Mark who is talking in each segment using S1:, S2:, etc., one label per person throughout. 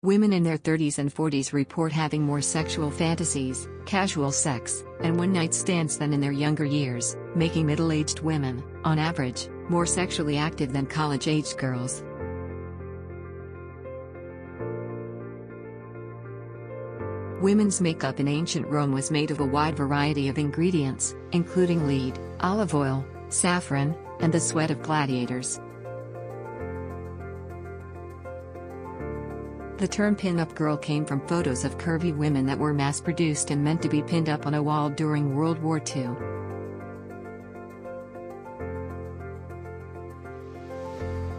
S1: Women in their 30s and 40s report having more sexual fantasies, casual sex, and one-night stands than in their younger years, making middle-aged women, on average, more sexually active than college-aged girls. Women's makeup in ancient Rome was made of a wide variety of ingredients, including lead, olive oil, saffron, and the sweat of gladiators. The term pin-up girl came from photos of curvy women that were mass-produced and meant to be pinned up on a wall during World War II.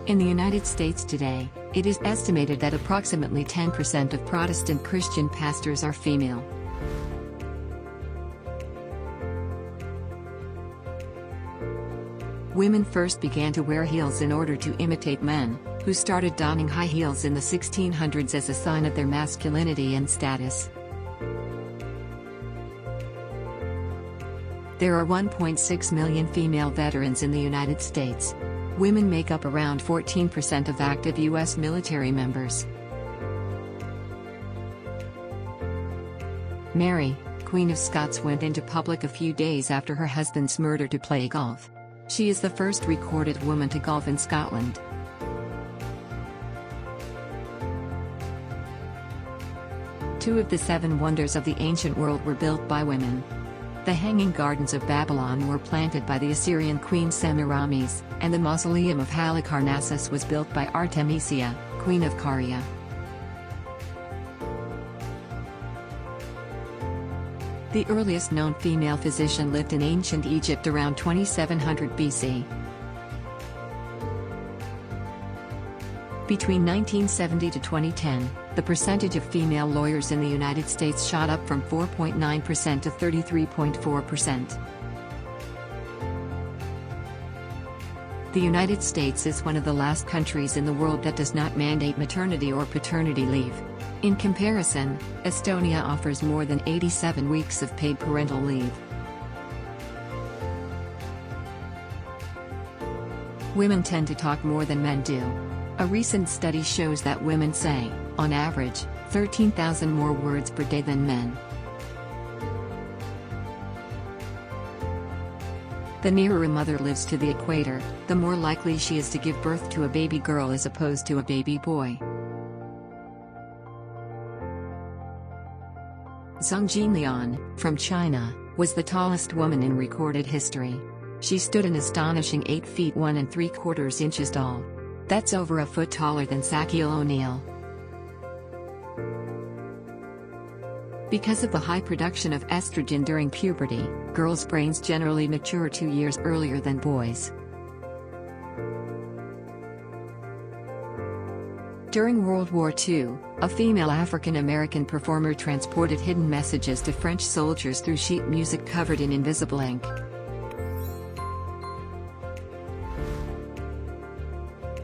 S1: In the United States today, it is estimated that approximately 10% of Protestant Christian pastors are female. Women first began to wear heels in order to imitate men, who started donning high heels in the 1600s as a sign of their masculinity and status. There are 1.6 million female veterans in the United States. Women make up around 14% of active U.S. military members. Mary, Queen of Scots, went into public a few days after her husband's murder to play golf. She is the first recorded woman to golf in Scotland. Two of the 7 wonders of the ancient world were built by women. The Hanging Gardens of Babylon were planted by the Assyrian queen Semiramis, and the Mausoleum of Halicarnassus was built by Artemisia, queen of Caria. The earliest known female physician lived in ancient Egypt around 2700 BC. Between 1970 to 2010, the percentage of female lawyers in the United States shot up from 4.9% to 33.4%. The United States is one of the last countries in the world that does not mandate maternity or paternity leave. In comparison, Estonia offers more than 87 weeks of paid parental leave. Women tend to talk more than men do. A recent study shows that women say, on average, 13,000 more words per day than men. The nearer a mother lives to the equator, the more likely she is to give birth to a baby girl as opposed to a baby boy. Zhang Jinlian, from China, was the tallest woman in recorded history. She stood an astonishing 8 feet 1 3/4 inches tall. That's over a foot taller than Shaquille O'Neal. Because of the high production of estrogen during puberty, girls' brains generally mature 2 years earlier than boys. During World War II, a female African-American performer transported hidden messages to French soldiers through sheet music covered in invisible ink.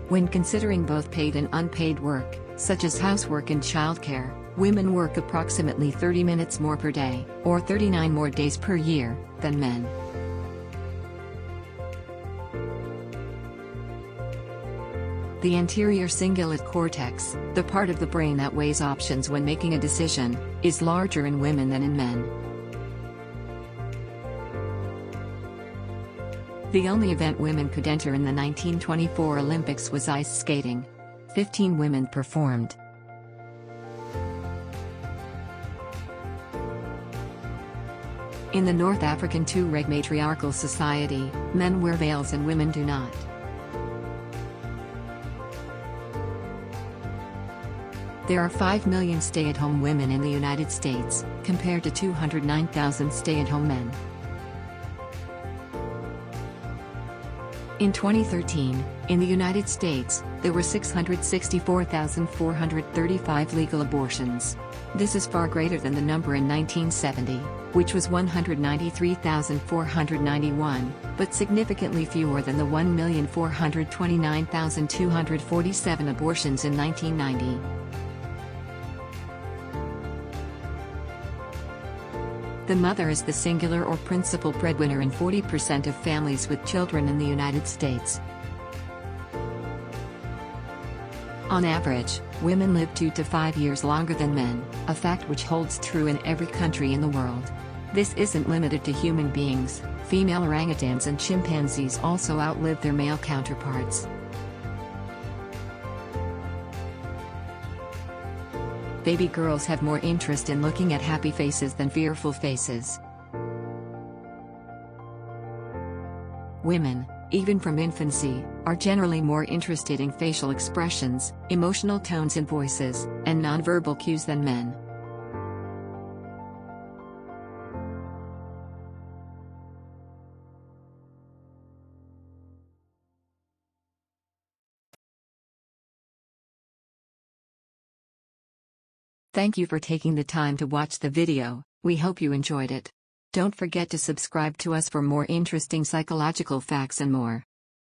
S1: When considering both paid and unpaid work, such as housework and childcare, women work approximately 30 minutes more per day, or 39 more days per year, than men. The anterior cingulate cortex, the part of the brain that weighs options when making a decision, is larger in women than in men. The only event women could enter in the 1924 Olympics was ice skating. 15 women performed. In the North African Tuareg matriarchal society, men wear veils and women do not. There are 5 million stay-at-home women in the United States, compared to 209,000 stay-at-home men. In 2013, in the United States, there were 664,435 legal abortions. This is far greater than the number in 1970, which was 193,491, but significantly fewer than the 1,429,247 abortions in 1990. The mother is the singular or principal breadwinner in 40% of families with children in the United States. On average, women live 2 to 5 years longer than men, a fact which holds true in every country in the world. This isn't limited to human beings. Female orangutans and chimpanzees also outlive their male counterparts. Baby girls have more interest in looking at happy faces than fearful faces. Women, even from infancy, are generally more interested in facial expressions, emotional tones in voices, and nonverbal cues than men. Thank you for taking the time to watch the video. We hope you enjoyed it. Don't forget to subscribe to us for more interesting psychological facts and more.